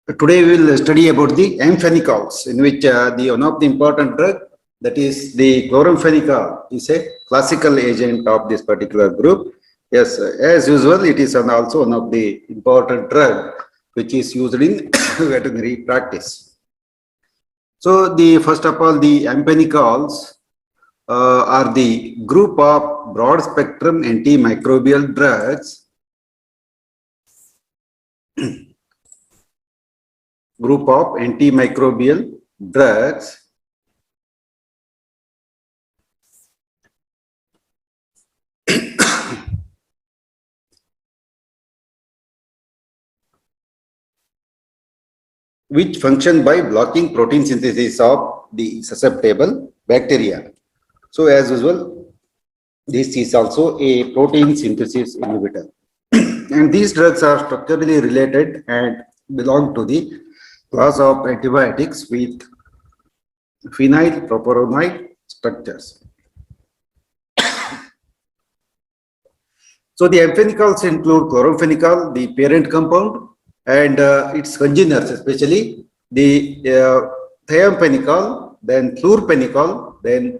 Today we will study about the amphenicols, in which the one of the important drug, that is the chloramphenicol, is a classical agent of this particular group. Yes, as usual, it is also one of the important drug which is used in veterinary practice. So the first of all, the amphenicols are the group of broad spectrum antimicrobial drugs group of antimicrobial drugs which function by blocking protein synthesis of the susceptible bacteria. So as usual, this is also a protein synthesis inhibitor. And these drugs are structurally related and belong to the class of antibiotics with phenyl propionic structures. So the amphenicols include chloramphenicol, the parent compound, and its congeners, especially the thiamphenicol, then chlorphenicol, then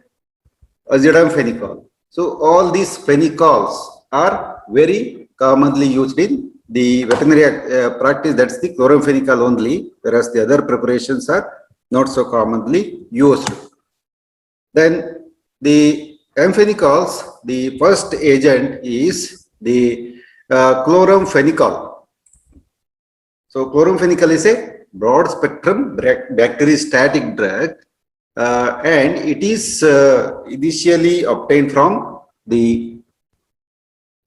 azidamphenicol. So all these phenicols are very commonly used in the veterinary practice. That's the chloramphenicol only, whereas the other preparations are not so commonly used. Then the amphenicols, the first agent is the chloramphenicol. So chloramphenicol is a broad spectrum bacteriostatic drug, and it is initially obtained from the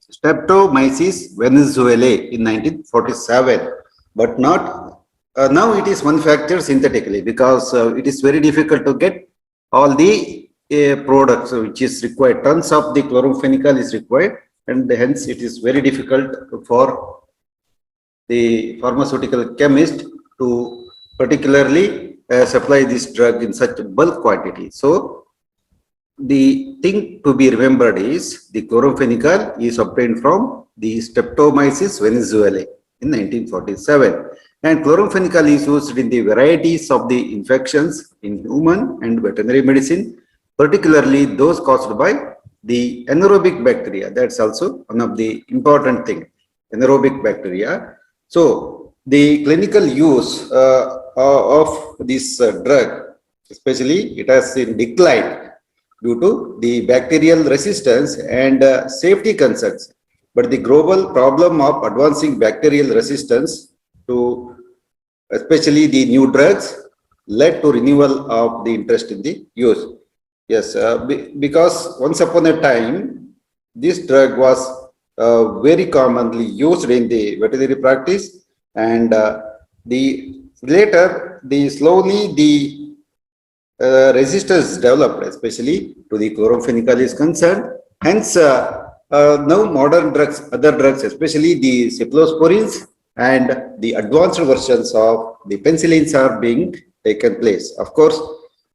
Streptomyces venezuelae in 1947, but not now it is manufactured synthetically, because it is very difficult to get all the products which is required. Tons of the chloramphenicol is required, and hence it is very difficult for the pharmaceutical chemist to particularly supply this drug in such bulk quantity. So the thing to be remembered is the chloramphenicol is obtained from the Streptomyces venezuelae in 1947, and chloramphenicol is used in the varieties of the infections in human and veterinary medicine, particularly those caused by the anaerobic bacteria. That's also one of the important thing, anaerobic bacteria. So the clinical use of this drug, especially, it has been declined due to the bacterial resistance and safety concerns. But the global problem of advancing bacterial resistance to especially the new drugs led to renewal of the interest in the use. Yes, because once upon a time, this drug was very commonly used in the veterinary practice, and the later slowly the resistance developed, especially to the chloramphenicol is concerned. Hence now modern drugs, other drugs, especially the cephalosporins and the advanced versions of the penicillins are being taken place. Of course,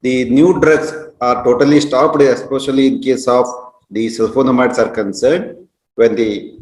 the new drugs are totally stopped, especially in case of the sulfonamides are concerned, when the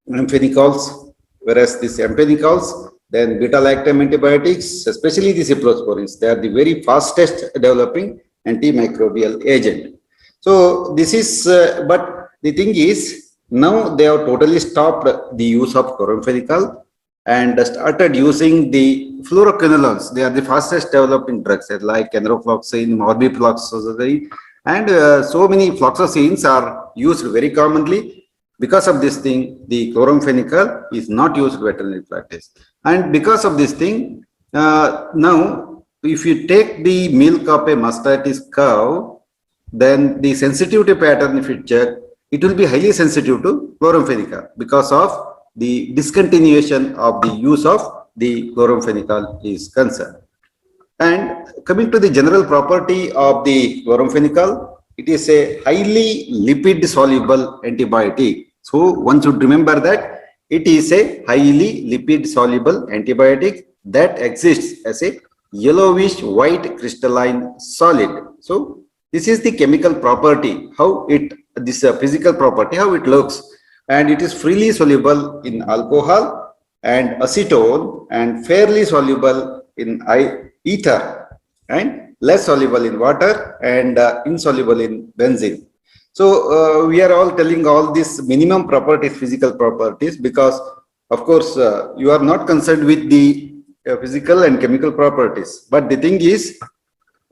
amphenicols, whereas these amphenicols, then beta-lactam antibiotics, especially the cephalosporins, they are the very fastest developing antimicrobial agent. So this is, but the thing is, now they have totally stopped the use of chloramphenicol and started using the fluoroquinolones. They are the fastest developing drugs, like enrofloxacin, morbifloxacin, and so many floxacins are used very commonly. Because of this thing, the chloramphenicol is not used in veterinary practice. And because of this thing, now, if you take the milk of a mastitis cow, then the sensitivity pattern, if you check, it will be highly sensitive to chloramphenicol because of the discontinuation of the use of the chloramphenicol is concerned. And coming to the general property of the chloramphenicol, it is a highly lipid soluble antibiotic. So one should remember that it is a highly lipid soluble antibiotic that exists as a yellowish white crystalline solid. So this is the chemical property, how it, this physical property, how it looks, and it is freely soluble in alcohol and acetone, and fairly soluble in ether, and less soluble in water, and insoluble in benzene. So we are all telling all these minimum properties, physical properties, because of course you are not concerned with the physical and chemical properties. But the thing is,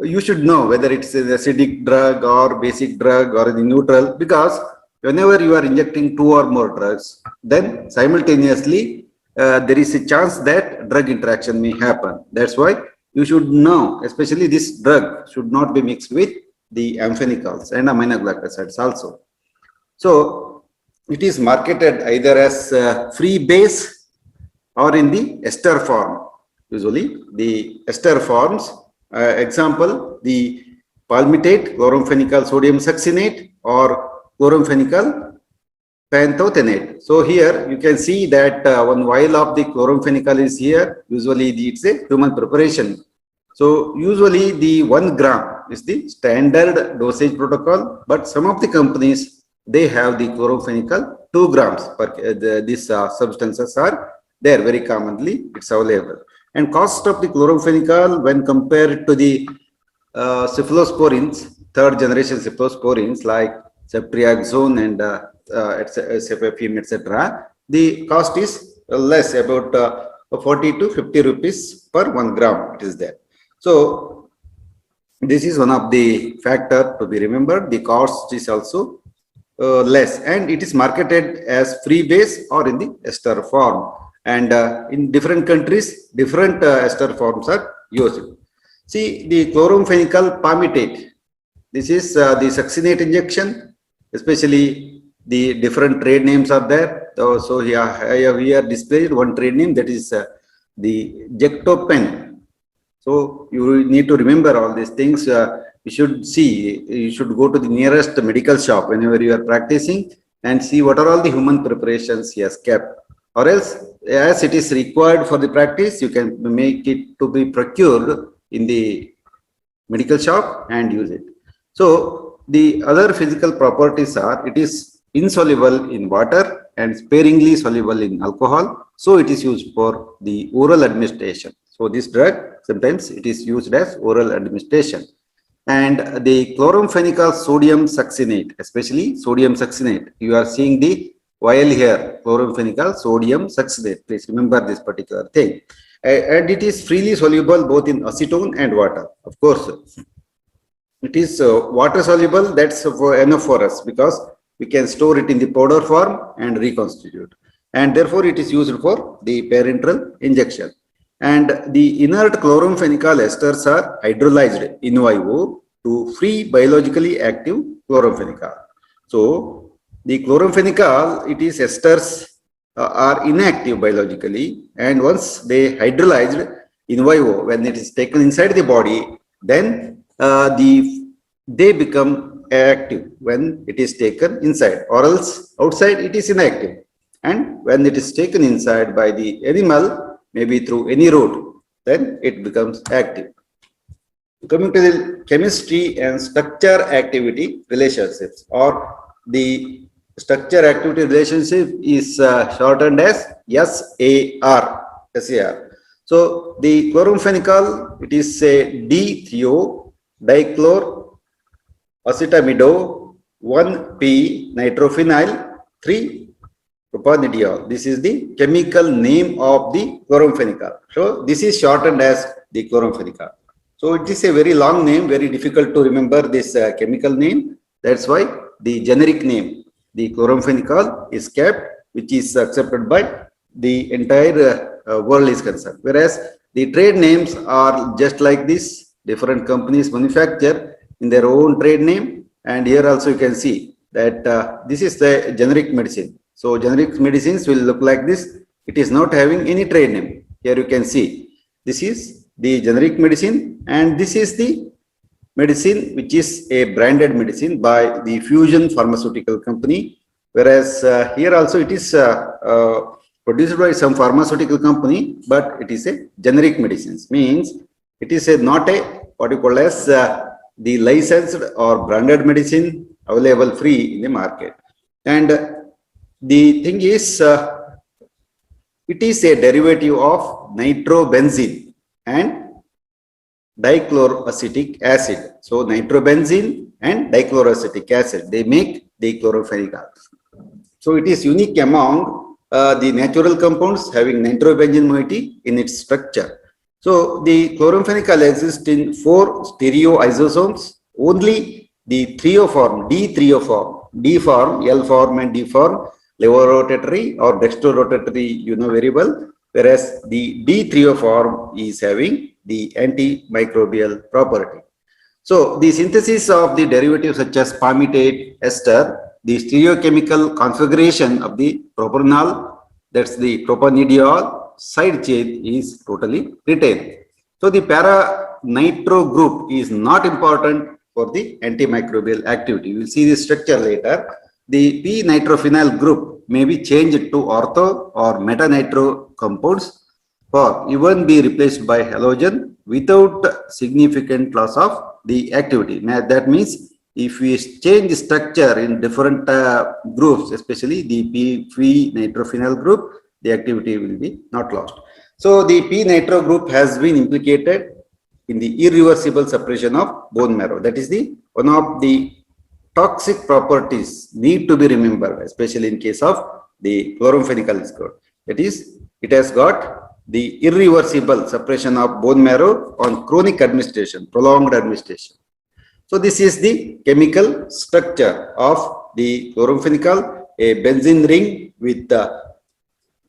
you should know whether it's an acidic drug or basic drug or the neutral, because whenever you are injecting two or more drugs, then simultaneously there is a chance that drug interaction may happen. That's why you should know, especially this drug should not be mixed with the amphenicals and aminoglycosides also. So it is marketed either as free base or in the ester form. Usually the ester forms, example, the palmitate, chloramphenicol sodium succinate, or chloramphenicol pantothenate. So here you can see that one vial of the chloramphenicol is here. Usually it's a human preparation. So usually the 1 gram is the standard dosage protocol, but some of the companies, they have the chloramphenicol 2 grams per these substances are there very commonly, it's available. And cost of the chloramphenicol when compared to the cephalosporins, third generation cephalosporins like ceftriaxone and cefepime, etc., the cost is less, about 40 to 50 rupees per 1 gram. It is there. So this is one of the factor to be remembered. The cost is also less, and it is marketed as free base or in the ester form. And in different countries, different ester forms are used. See, the chloramphenicol palmitate. This is the succinate injection, especially the different trade names are there. So here I have here displayed one trade name, that is the Jectopen. So you need to remember all these things. You should see, you should go to the nearest medical shop whenever you are practicing and see what are all the human preparations he has kept. Or else, as it is required for the practice, you can make it to be procured in the medical shop and use it. So the other physical properties are, it is insoluble in water and sparingly soluble in alcohol. So it is used for the oral administration. So this drug, sometimes it is used as oral administration. And the chloramphenicol sodium succinate, especially sodium succinate, you are seeing the vial here, chloramphenicol sodium succinate. Please remember this particular thing. And it is freely soluble both in acetone and water. Of course, it is water soluble, that's enough for us, because we can store it in the powder form and reconstitute. And therefore, it is used for the parenteral injection. And the inert chloramphenicol esters are hydrolyzed in vivo to free biologically active chloramphenicol. So the chloramphenicol, it is esters are inactive biologically, and once they hydrolyzed in vivo, when it is taken inside the body, then they become active when it is taken inside, or else outside it is inactive. And when it is taken inside by the animal, maybe through any route, then it becomes active. Coming to the chemistry and structure activity relationships, or the structure activity relationship is shortened as SAR. So the chloramphenicol, it is a D-thio dichlor acetamido 1P nitrophenyl 3 propanediol. This is the chemical name of the chloramphenicol. So this is shortened as the chloramphenicol. So it is a very long name, very difficult to remember this chemical name. That's why the generic name, the chloramphenicol, is kept, which is accepted by the entire world is concerned. Whereas the trade names are just like this. Different companies manufacture in their own trade name. And here also you can see that this is the generic medicine. So generic medicines will look like this. It is not having any trade name. Here you can see this is the generic medicine, and this is the medicine which is a branded medicine by the Fusion Pharmaceutical Company. Whereas here also it is produced by some pharmaceutical company, but it is a generic medicines. Means it is not a what you call as the licensed or branded medicine available free in the market. And the thing is, it is a derivative of nitrobenzene and dichloroacetic acid. So nitrobenzene and dichloroacetic acid, they make the chloramphenicol. So it is unique among the natural compounds having nitrobenzene moiety in its structure. So the chloramphenicol exists in 4 stereoisosomes. Only the trioform, D trioform, D form, L form and D form, levorotatory or dextrorotatory, you know very well, whereas the D trioform is having the antimicrobial property. So the synthesis of the derivatives such as palmitate, ester, the stereochemical configuration of the propanol, that's the propanidiol side chain, is totally retained. So the para nitro group is not important for the antimicrobial activity. We will see the structure later. The p-nitrophenyl group may be changed to ortho or meta-nitro compounds or even be replaced by halogen without significant loss of the activity. That means if we change the structure in different groups, especially the p-nitrophenyl group, the activity will be not lost. So the p-nitro group has been implicated in the irreversible suppression of bone marrow. That is the one of the toxic properties need to be remembered, especially in case of the chloramphenicol is good. That is, it has got the irreversible suppression of bone marrow on chronic administration, prolonged administration. So this is the chemical structure of the chloramphenicol, a benzene ring with the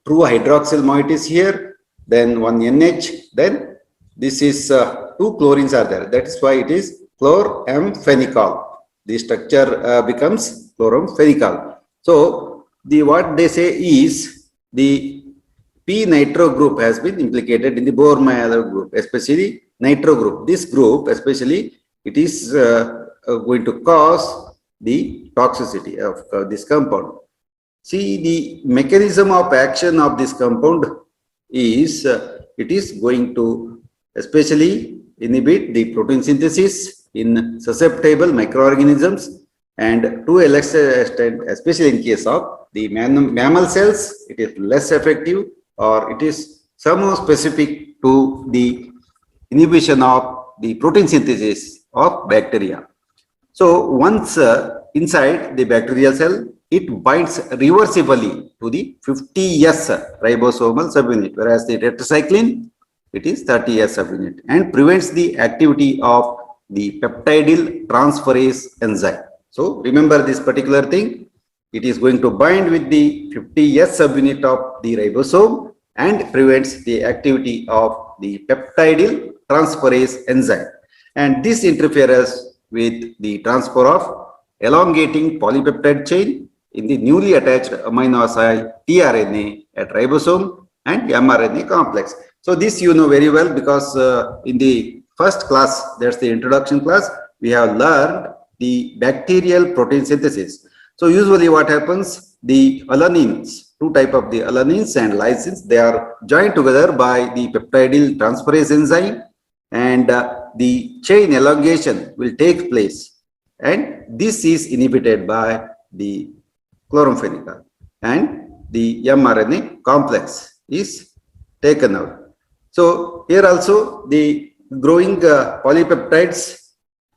true hydroxyl moieties here, then one NH, then this is 2 chlorines are there. That is why it is chloramphenicol. The structure becomes chloramphenicol. So the what they say is the p-nitro group has been implicated in the bone marrow group, especially nitro group. This group, especially, it is going to cause the toxicity of this compound. See, the mechanism of action of this compound is it is going to especially inhibit the protein synthesis in susceptible microorganisms, and to a lesser extent, especially in case of the mammal cells, it is less effective, or it is somehow specific to the inhibition of the protein synthesis of bacteria. So once inside the bacterial cell, it binds reversibly to the 50S ribosomal subunit, whereas the tetracycline, it is 30S subunit, and prevents the activity of the peptidyl transferase enzyme. So remember this particular thing. It is going to bind with the 50S subunit of the ribosome and prevents the activity of the peptidyl transferase enzyme. And this interferes with the transfer of elongating polypeptide chain in the newly attached amino acid tRNA at ribosome and mRNA complex. So this you know very well, because in the first class, that's the introduction class, we have learned the bacterial protein synthesis. So usually what happens, the alanines, 2 types of the alanines and lysines, they are joined together by the peptidyl transferase enzyme, and the chain elongation will take place, and this is inhibited by the chloramphenicol, and the mRNA complex is taken out. So here also the growing polypeptides,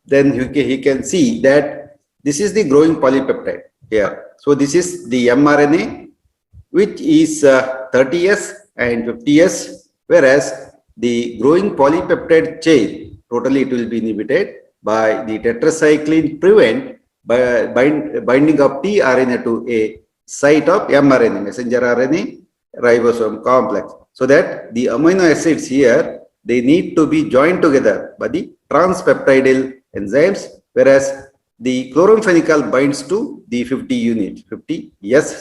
then he can see that this is the growing polypeptide here. So this is the mRNA, which is 30S and 50S, whereas the growing polypeptide chain, totally it will be inhibited by the tetracycline prevent by binding of tRNA to a site of mRNA, messenger RNA ribosome complex, so that the amino acids here, they need to be joined together by the transpeptidyl enzymes, whereas the chloramphenicol binds to the 50S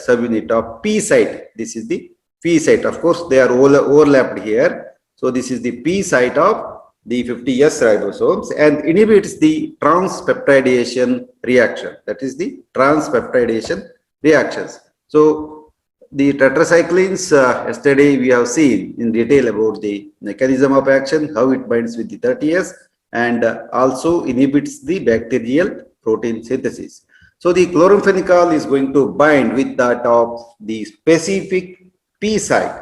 subunit of P site. This is the P site. Of course, they are all overlapped here. So this is the P site of the 50S ribosomes and inhibits the transpeptidation reaction. That is the transpeptidation reactions. So the tetracyclines, yesterday we have seen in detail about the mechanism of action, how it binds with the 30S, and also inhibits the bacterial protein synthesis. So the chloramphenicol is going to bind with that of the specific P site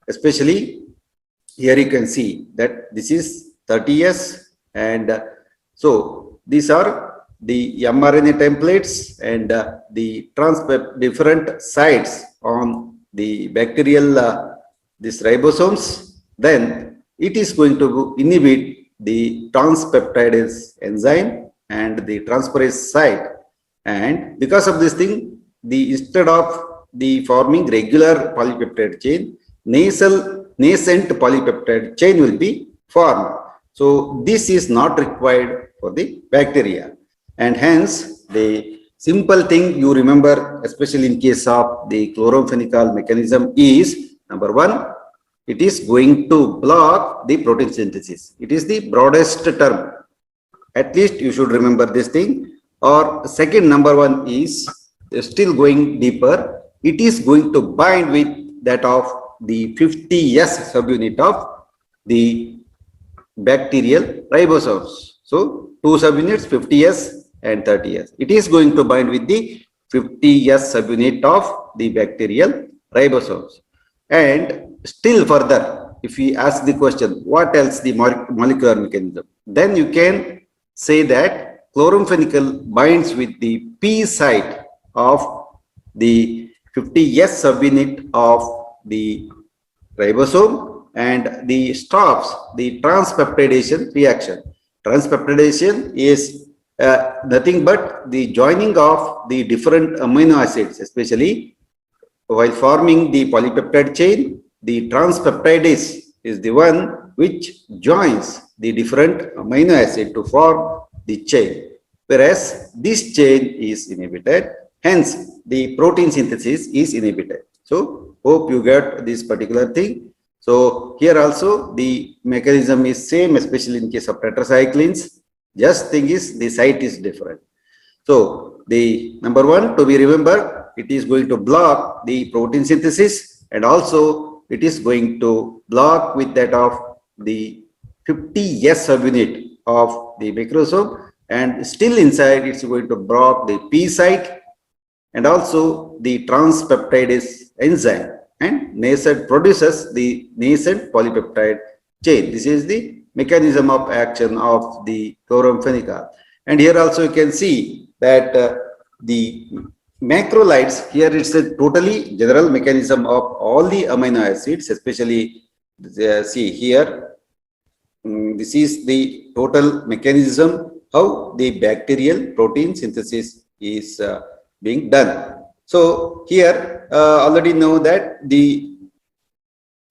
especially here you can see that this is 30S, and so these are the mRNA templates and the different sites on the bacterial this ribosomes. Then it is going to inhibit the transpeptidase enzyme and the transferase site, and because of this thing, the instead of the forming regular polypeptide chain, nascent polypeptide chain will be formed. So this is not required for the bacteria, and hence the simple thing you remember, especially in case of the chloramphenicol mechanism, is number one, it is going to block the protein synthesis. It is the broadest term. At least you should remember this thing. Or second, number one is still going deeper. It is going to bind with that of the 50S subunit of the bacterial ribosomes. So two subunits, 50S and 30S. It is going to bind with the 50S subunit of the bacterial ribosomes. And still further, if we ask the question, what else the molecular mechanism? Then you can say that chloramphenicol binds with the P site of the 50S subunit of the ribosome and the stops the transpeptidation reaction. Transpeptidation is nothing but the joining of the different amino acids, especially while forming the polypeptide chain. The transpeptidase is the one which joins the different amino acid to form the chain, whereas this chain is inhibited, hence the protein synthesis is inhibited. So hope you get this particular thing. So here also the mechanism is same, especially in case of tetracyclines. Just thing is the site is different. So the number one to be remembered, it is going to block the protein synthesis, and also it is going to block with that of the 50S subunit of the macrosome, and still inside it's going to block the P site and also the transpeptidase enzyme, and nascent produces the nascent polypeptide chain. This is the mechanism of action of the chloramphenicol. And here also you can see that the macrolides, here it's a totally general mechanism of all the amino acids, especially see here, this is the total mechanism how the bacterial protein synthesis is being done. So here already know that the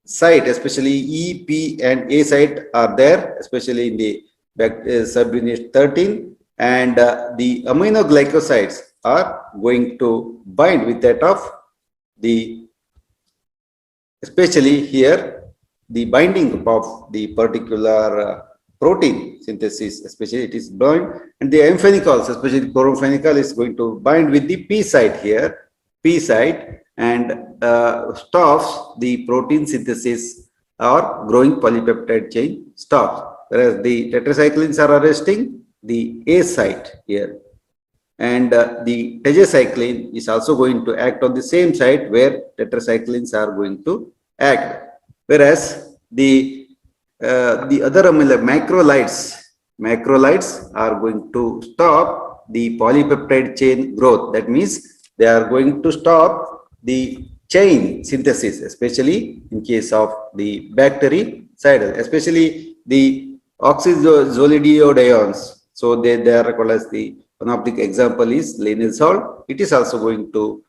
site, especially E, P and A site are there, especially in the subunit 13, and the aminoglycosides are going to bind with that of the, especially here, the binding of the particular protein synthesis, especially it is bound, and the amphenicols, especially chloramphenicol, is going to bind with the P site here, P site, and stops the protein synthesis or growing polypeptide chain stops, whereas the tetracyclines are arresting the A site here. And the tetracycline is also going to act on the same site where tetracyclines are going to act, whereas the other macrolides are going to stop the polypeptide chain growth. That means they are going to stop the chain synthesis, especially in case of the bactericidal, especially the oxazolidinediones. So they are called as the, one of the example is lenil salt. It is also going to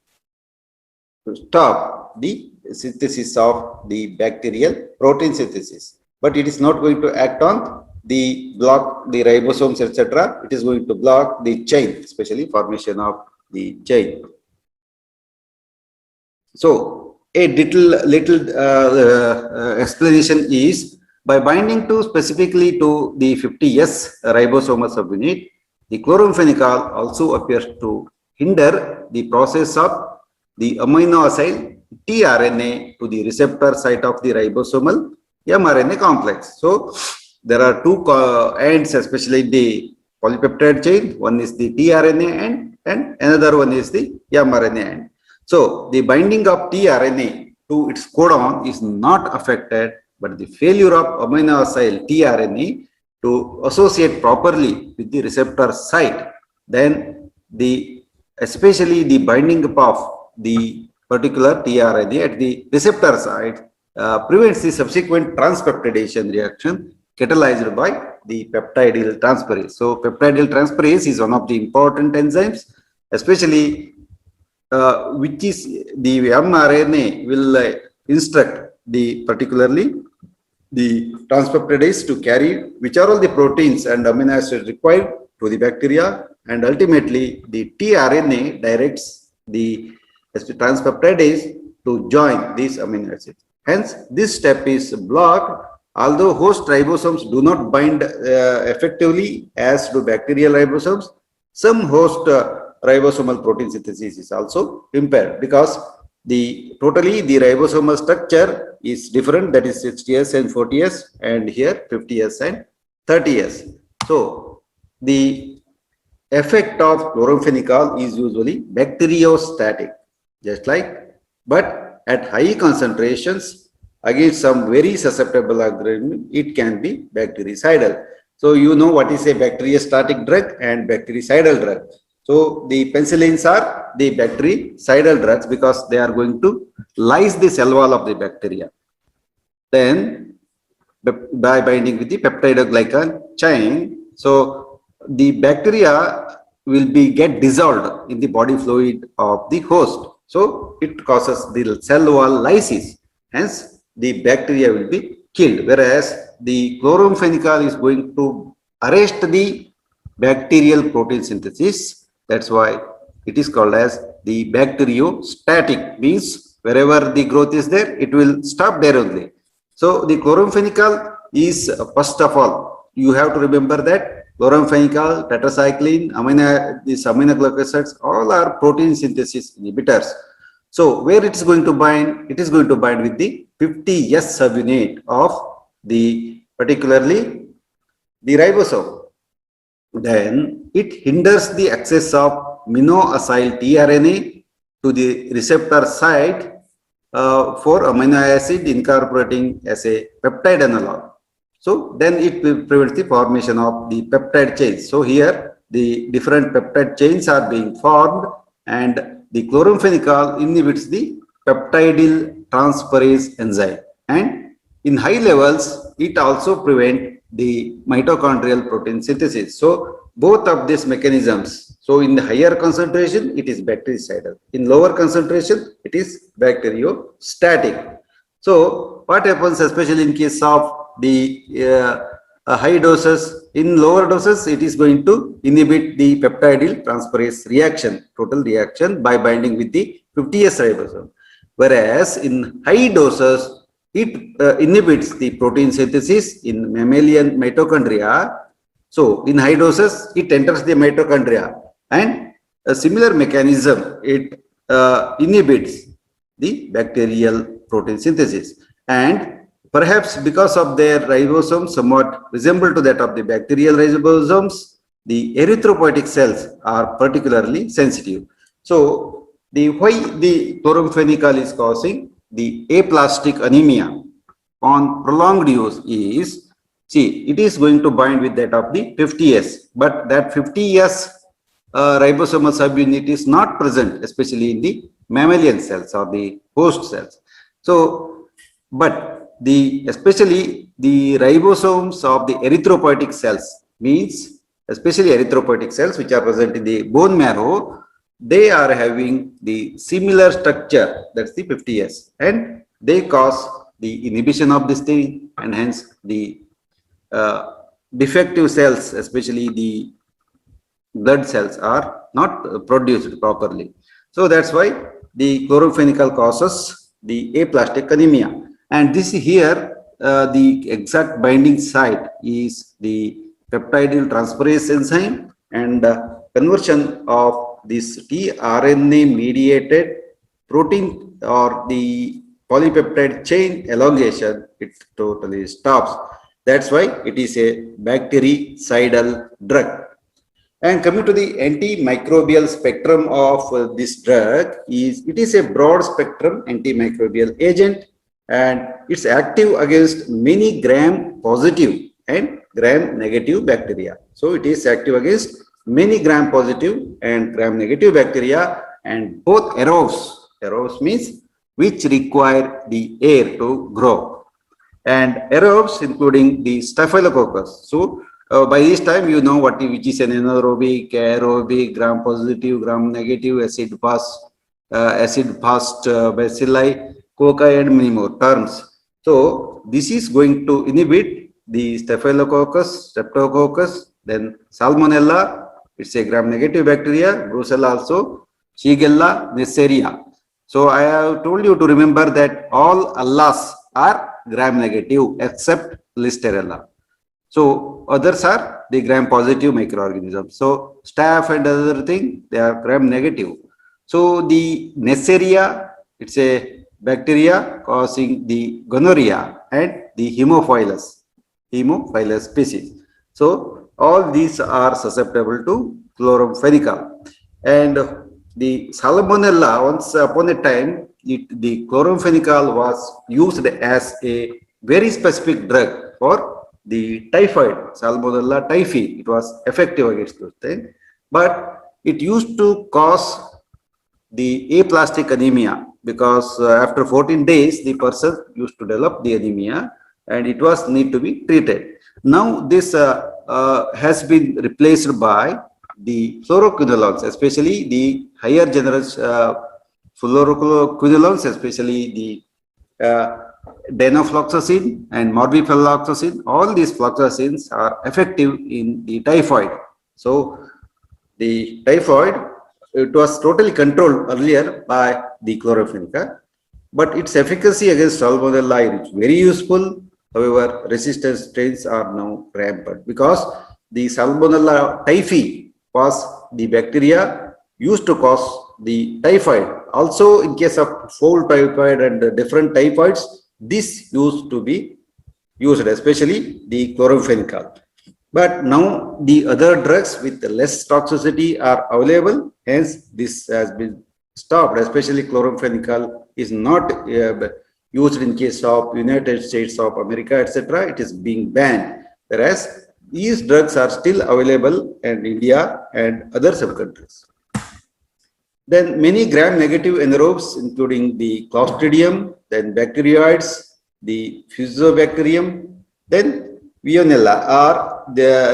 stop the synthesis of the bacterial protein synthesis, but it is not going to act on the block the ribosomes, etc. It is going to block the chain, especially formation of the chain. So a little explanation is, by binding to specifically to the 50S ribosomal subunit, the chloramphenicol also appears to hinder the process of the amino acid tRNA to the receptor site of the ribosomal mRNA complex. So there are two ends, especially the polypeptide chain. One is the tRNA end and another one is the mRNA end. So the binding of tRNA to its codon is not affected, but the failure of amino acid tRNA to associate properly with the receptor site, then especially the binding up of the particular tRNA at the receptor site prevents the subsequent transpeptidation reaction catalyzed by the peptidyl transferase. So peptidyl transferase is one of the important enzymes, especially which is the mRNA will instruct particularly the transpeptidase to carry which are all the proteins and amino acids required to the bacteria, and ultimately the tRNA directs the transpeptidase to join these amino acids. Hence, this step is blocked. Although host ribosomes do not bind effectively as do bacterial ribosomes, some host ribosomal protein synthesis is also impaired because the ribosomal structure is different, that is 60S and 40S, and here 50S and 30S. So the effect of chloramphenicol is usually bacteriostatic, just like, but at high concentrations against some very susceptible organism, it can be bactericidal. So you know what is a bacteriostatic drug and bactericidal drug. So the penicillins are the bactericidal drugs because they are going to lyse the cell wall of the bacteria. Then by binding with the peptidoglycan chain, so the bacteria will get dissolved in the body fluid of the host. So it causes the cell wall lysis. Hence, the bacteria will be killed. Whereas the chloramphenicol is going to arrest the bacterial protein synthesis. That's why it is called as the bacteriostatic. Means wherever the growth is there, it will stop there only. So the chloramphenicol is, first of all, you have to remember that chloramphenicol, tetracycline, these aminoglycosides acids, all are protein synthesis inhibitors. So where it is going to bind? It is going to bind with the 50S subunit of particularly the ribosome. Then it hinders the access of amino-acyl tRNA to the receptor site for amino acid incorporating as a peptide analog. So then it will prevent the formation of the peptide chains. So here the different peptide chains are being formed, and the chloramphenicol inhibits the peptidyl transferase enzyme, and in high levels it also prevents the mitochondrial protein synthesis. So both of these mechanisms, so in the higher concentration it is bactericidal, in lower concentration it is bacteriostatic. So what happens, especially in case of the high doses, in lower doses it is going to inhibit the peptidyl transferase reaction, total reaction, by binding with the 50S ribosome. Whereas in high doses it inhibits the protein synthesis in mammalian mitochondria. So in high doses it enters the mitochondria, and a similar mechanism, it inhibits the bacterial protein synthesis. And perhaps because of their ribosomes somewhat resemble to that of the bacterial ribosomes, the erythropoietic cells are particularly sensitive. So why the chloramphenicol is causing the aplastic anemia on prolonged use is, see, it is going to bind with that of the 50S, but that 50S ribosomal subunit is not present, especially in the mammalian cells or the host cells. So, but especially the ribosomes of the erythropoietic cells, means especially erythropoietic cells which are present in the bone marrow, they are having the similar structure, that's the 50S, and they cause the inhibition of this thing, and hence the defective cells, especially the blood cells, are not produced properly. So that's why the chloramphenicol causes the aplastic anemia. And this here, the exact binding site is the peptidyl transferase enzyme, and conversion of this tRNA mediated protein or the polypeptide chain elongation, it totally stops. That's why it is a bactericidal drug. And coming to the antimicrobial spectrum of this drug, it is a broad spectrum antimicrobial agent, and it's active against many gram positive and gram negative bacteria. So it is active against many gram positive and gram negative bacteria, and both aerobes means which require the air to grow, and aerobes including the staphylococcus. So by this time you know which is an anaerobic, aerobic, gram positive, gram negative, acid fast bacilli, cocci, and many more terms. So this is going to inhibit the staphylococcus, streptococcus, then salmonella, it's a gram negative bacteria, brucella also, shigella, neisseria. So I have told you to remember that all Allahs are gram negative except Listerella. So others are the gram positive microorganisms. So staph and other thing, they are gram negative. So the Neisseria, it's a bacteria causing the gonorrhea and the Haemophilus species. So all these are susceptible to chloramphenicol. And the Salmonella, once upon a time, the chloramphenicol was used as a very specific drug for the typhoid, Salmonella typhi. It was effective against those things, but it used to cause the aplastic anemia, because after 14 days the person used to develop the anemia, and it was need to be treated. Now this has been replaced by the fluoroquinolones, especially the higher generous fluoroquinolones, especially the danofloxacin and morbifelloxacin. All these floxacins are effective in the typhoid. So the typhoid, it was totally controlled earlier by the chloramphenicol, but its efficacy against Salmonella is very useful. However, resistant strains are now rampant because the Salmonella typhi was the bacteria used to cause the typhoid. Also, in case of fowl typhoid and different typhoids, this used to be used, especially the chloramphenicol. But now the other drugs with less toxicity are available. Hence, this has been stopped. Especially chloramphenicol is not used in case of United States of America, etc. It is being banned. Whereas these drugs are still available in India and other sub-countries. Then many gram-negative anaerobes, including the Clostridium, then bacteroids, the Fusobacterium, then Veillonella are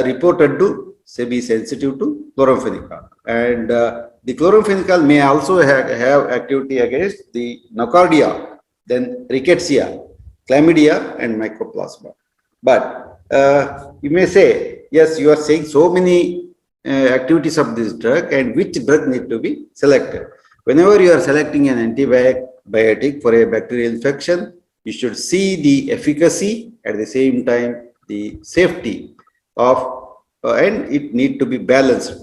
reported to be sensitive to chloramphenicol. And the chloramphenicol may also have activity against the Nocardia, then Rickettsia, Chlamydia, and Mycoplasma. But you may say, yes, you are saying so many activities of this drug, and which drug need to be selected. Whenever you are selecting an antibiotic for a bacterial infection, you should see the efficacy, at the same time the safety of, and it need to be balanced.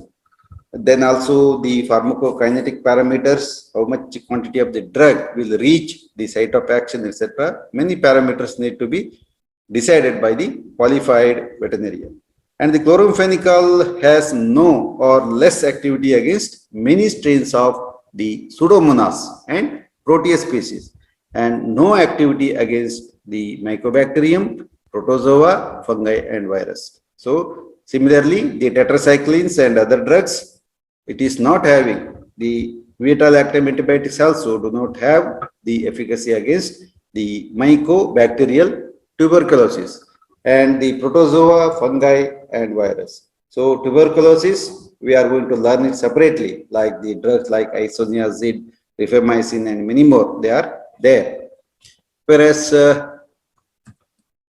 Then also the pharmacokinetic parameters, how much quantity of the drug will reach the site of action, etc. Many parameters need to be decided by the qualified veterinarian. And the chloramphenicol has no or less activity against many strains of the Pseudomonas and Proteus species, and no activity against the Mycobacterium, Protozoa, fungi, and virus. So similarly, the tetracyclines and other drugs, it is not having the beta-lactam antibiotics also do not have the efficacy against the mycobacterial tuberculosis and the protozoa, fungi, and virus. So tuberculosis, we are going to learn it separately, like the drugs like isoniazid, rifamycin, and many more, they are there. Whereas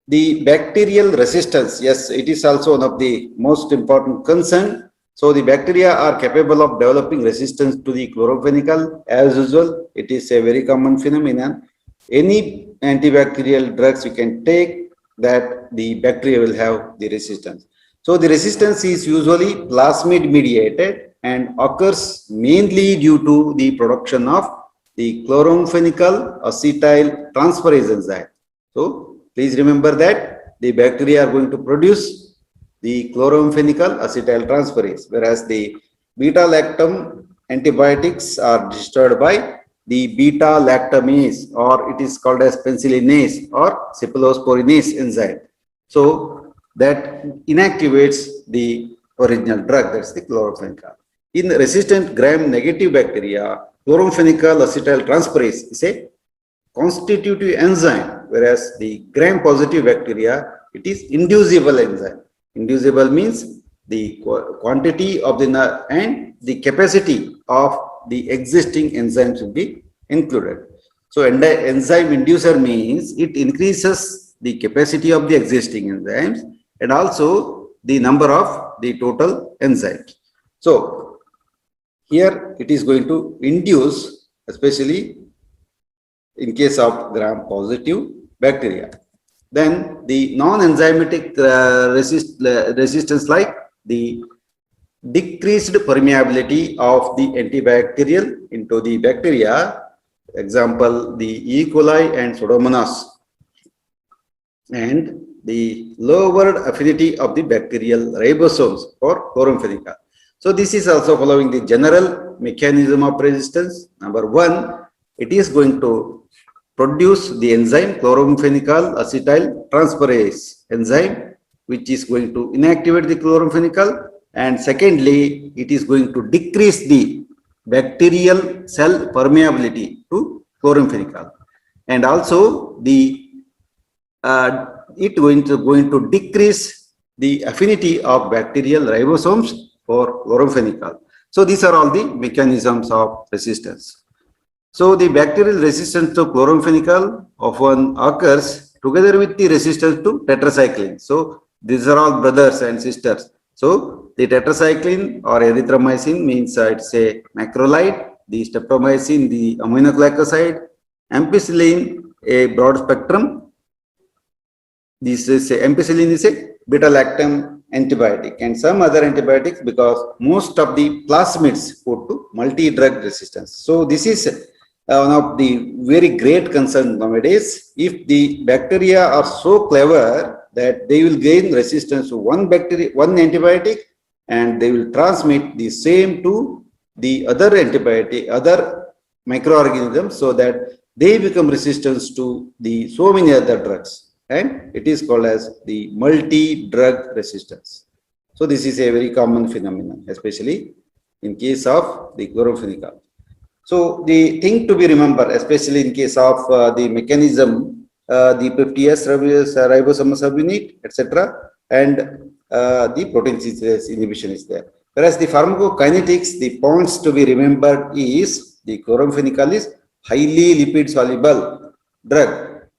the bacterial resistance, yes, it is also one of the most important concern. So the bacteria are capable of developing resistance to the chloramphenicol. As usual, it is a very common phenomenon. Any antibacterial drugs you can take, that the bacteria will have the resistance. So the resistance is usually plasmid mediated and occurs mainly due to the production of the chloramphenicol acetyl transferase enzyme. So please remember that the bacteria are going to produce the chloramphenicol acetyl transferase, whereas the beta-lactam antibiotics are destroyed by the beta-lactamase, or it is called as penicillinase or cephalosporinase enzyme. So that inactivates the original drug, that's the chloramphenicol. In resistant gram-negative bacteria, chloramphenicol acetyl transferase is a constitutive enzyme, whereas the gram-positive bacteria, it is inducible enzyme. Inducible means the quantity of the and the capacity of the existing enzymes will be included. So enzyme inducer means it increases the capacity of the existing enzymes and also the number of the total enzymes. So here it is going to induce, especially in case of gram-positive bacteria. Then the non-enzymatic resistance, like the decreased permeability of the antibacterial into the bacteria, example the E. coli and Pseudomonas, and the lowered affinity of the bacterial ribosomes for chloramphenicol. So this is also following the general mechanism of resistance. Number one, it is going to produce the enzyme chloramphenicol acetyl transferase enzyme, which is going to inactivate the chloramphenicol, and secondly, it is going to decrease the bacterial cell permeability to chloramphenicol, and also the it going to decrease the affinity of bacterial ribosomes for chloramphenicol. So these are all the mechanisms of resistance. So the bacterial resistance to chloramphenicol often occurs together with the resistance to tetracycline. So these are all brothers and sisters. So the tetracycline or erythromycin means it's a macrolide, the streptomycin, the aminoglycoside, ampicillin, a broad spectrum. This is ampicillin is a beta-lactam antibiotic, and some other antibiotics, because most of the plasmids go to multi-drug resistance. So this is one of the very great concerns nowadays. If the bacteria are so clever that they will gain resistance to one antibiotic, and they will transmit the same to the other antibiotic, other microorganisms, so that they become resistant to the so many other drugs, and it is called as the multi-drug resistance. So this is a very common phenomenon, especially in case of the chloramphenicol. So the thing to be remembered, especially in case of the mechanism, the 50S ribosomal subunit, etc., and the protein synthase inhibition is there. Whereas the pharmacokinetics, the points to be remembered is the chloramphenicol is highly lipid soluble drug.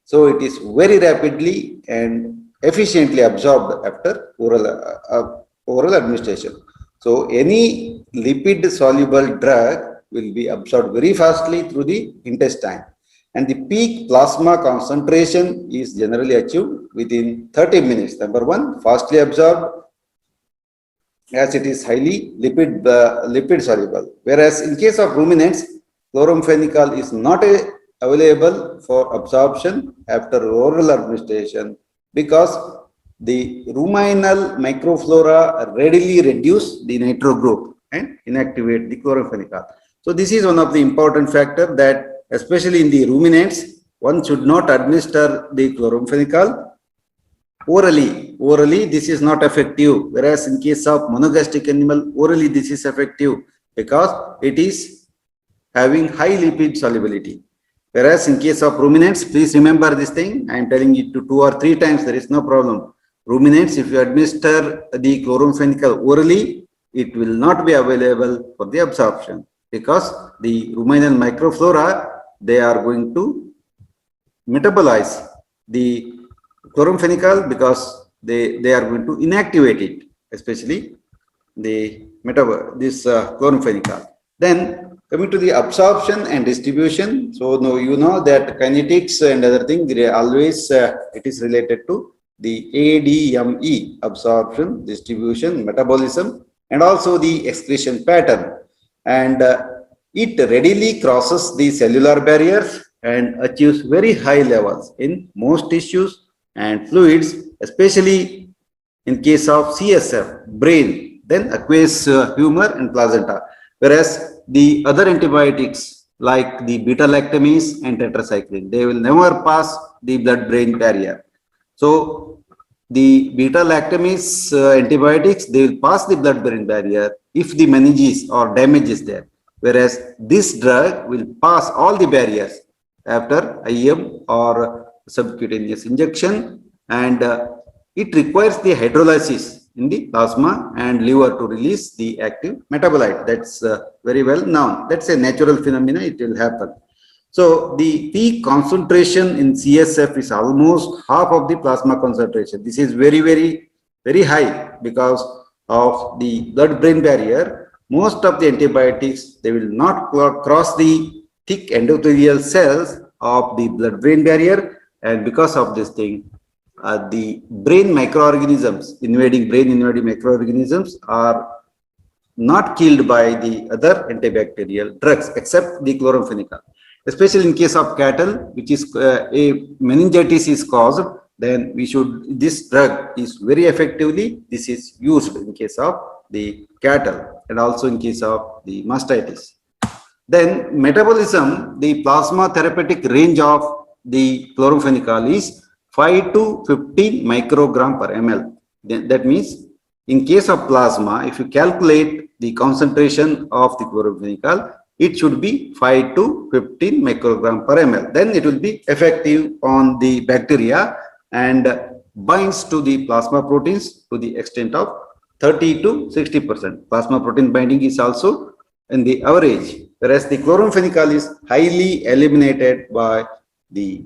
So it is very rapidly and efficiently absorbed after oral administration. So any lipid soluble drug will be absorbed very fastly through the intestine, and the peak plasma concentration is generally achieved within 30 minutes. Number one, fastly absorbed, as it is highly lipid soluble. Whereas in case of ruminants, chloramphenicol is not available for absorption after oral administration, because the ruminal microflora readily reduce the nitro group and inactivate the chloramphenicol. So this is one of the important factor, that especially in the ruminants, one should not administer the chloramphenicol orally. Orally this is not effective, whereas in case of monogastric animal, orally this is effective because it is having high lipid solubility. Whereas in case of ruminants, please remember this thing, I am telling it to 2 or 3 times, there is no problem. Ruminants, if you administer the chloramphenicol orally, it will not be available for the absorption, because the ruminal microflora, they are going to metabolize the chloramphenicol, because they are going to inactivate it, especially the chloramphenicol. Then coming to the absorption and distribution, so now you know that kinetics and other things, they always it is related to the ADME, absorption, distribution, metabolism, and also the excretion pattern. And it readily crosses the cellular barriers and achieves very high levels in most tissues and fluids, especially In case of CSF, brain, then aqueous humor and placenta. Whereas the other antibiotics like the beta-lactamase and tetracycline, they will never pass the blood-brain barrier. So the beta-lactamase antibiotics, they will pass the blood-brain barrier if the meninges or damage is there. Whereas this drug will pass all the barriers after IM or subcutaneous injection, and it requires the hydrolysis in the plasma and liver to release the active metabolite. That's very well known. That's a natural phenomenon. It will happen. So the peak concentration in CSF is almost half of the plasma concentration. This is very high because of the blood-brain barrier. Most of the antibiotics, they will not cross the thick endothelial cells of the blood-brain barrier, and because of this thing, the brain microorganisms, brain invading microorganisms are not killed by the other antibacterial drugs except the chloramphenicol. Especially in case of cattle, which is a meningitis is caused, then this drug is very effectively, this is used in case of the cattle and also in case of the mastitis. Then metabolism, the plasma therapeutic range of the chloramphenicol is 5 to 15 microgram per ml. That means in case of plasma, if you calculate the concentration of the chloramphenicol, it should be 5 to 15 microgram per ml. Then it will be effective on the bacteria and binds to the plasma proteins to the extent of 30 to 60%. Plasma protein binding is also in the average, whereas the chloramphenicol is highly eliminated by the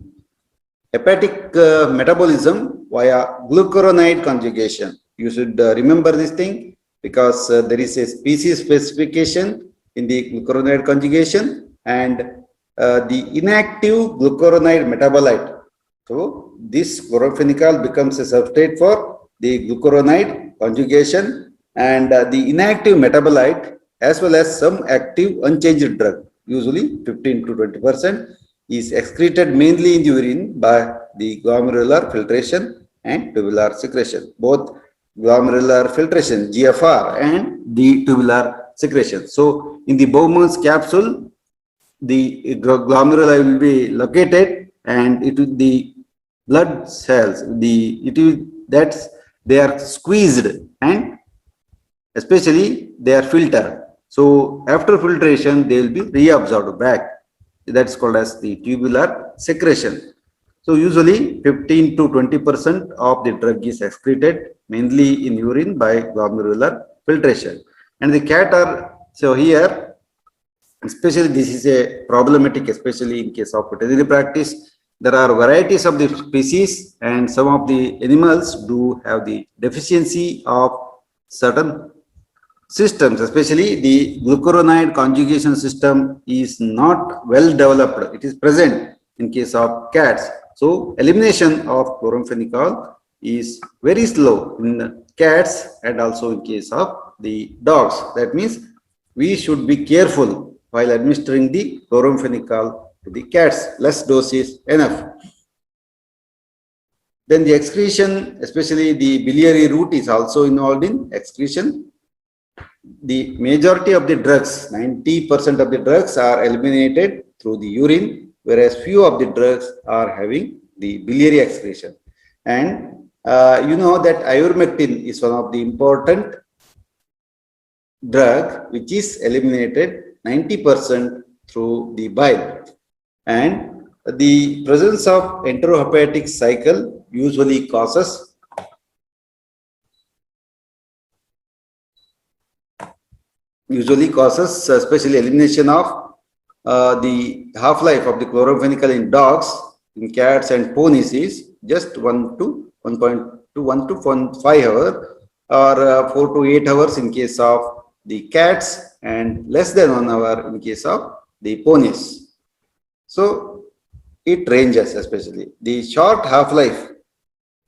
hepatic metabolism via glucuronide conjugation. You should remember this thing because there is a species specification in the glucuronide conjugation and the inactive glucuronide metabolite. So this chloramphenicol becomes a substrate for the glucuronide conjugation, and the inactive metabolite as well as some active unchanged drug, usually 15 to 20%, is excreted mainly in the urine by the glomerular filtration and tubular secretion. Both glomerular filtration, GFR, and the tubular secretion. So in the Bowman's capsule, the glomeruli will be located, and it will the blood cells, they are squeezed and especially they are filtered. So after filtration, they will be reabsorbed back. That's called as the tubular secretion. So usually 15 to 20% of the drug is excreted mainly in urine by glomerular filtration. And the cat are, so here, especially this is a problematic, especially in case of veterinary practice. There are varieties of the species, and some of the animals do have the deficiency of certain systems, especially the glucuronide conjugation system is not well developed. It is present in case of cats. So elimination of chloramphenicol is very slow in cats and also in case of the dogs. That means we should be careful while administering the chloramphenicol to the cats. Less dose is enough. Then the excretion, especially the biliary route, is also involved in excretion. The majority of the drugs, 90% of the drugs are eliminated through the urine, whereas few of the drugs are having the biliary excretion. And you know that ivermectin is one of the important drug which is eliminated 90% through the bile. And the presence of enterohepatic cycle usually causes especially elimination of the half-life of the chloramphenicol in dogs, in cats and ponies is just 1 to 1.5 hours, or 4 to 8 hours in case of the cats, and less than 1 hour in case of the ponies. So it ranges, especially the short half-life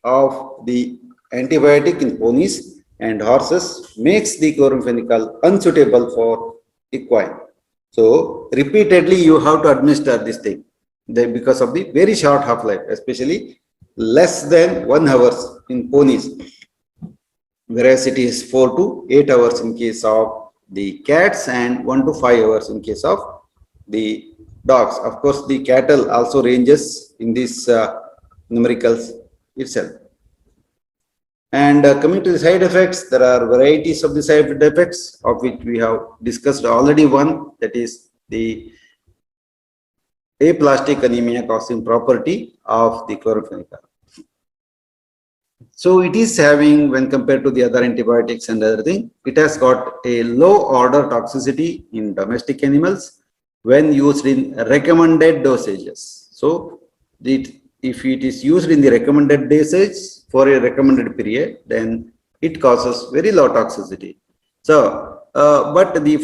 of the antibiotic in ponies and horses makes the chloramphenicol unsuitable for equine. So repeatedly you have to administer this thing because of the very short half-life, especially less than 1 hour in ponies. whereas it is 4 to 8 hours in case of the cats and 1 to 5 hours in case of the dogs. Of course, the cattle also ranges in these numericals itself. And coming to the side effects, there are varieties of the side effects, of which we have discussed already one, that is the aplastic anemia causing property of the chloramphenicol. So it is having, when compared to the other antibiotics and other thing, it has got a low order toxicity in domestic animals when used in recommended dosages. So if it is used in the recommended dosage for a recommended period, then it causes very low toxicity. So, but the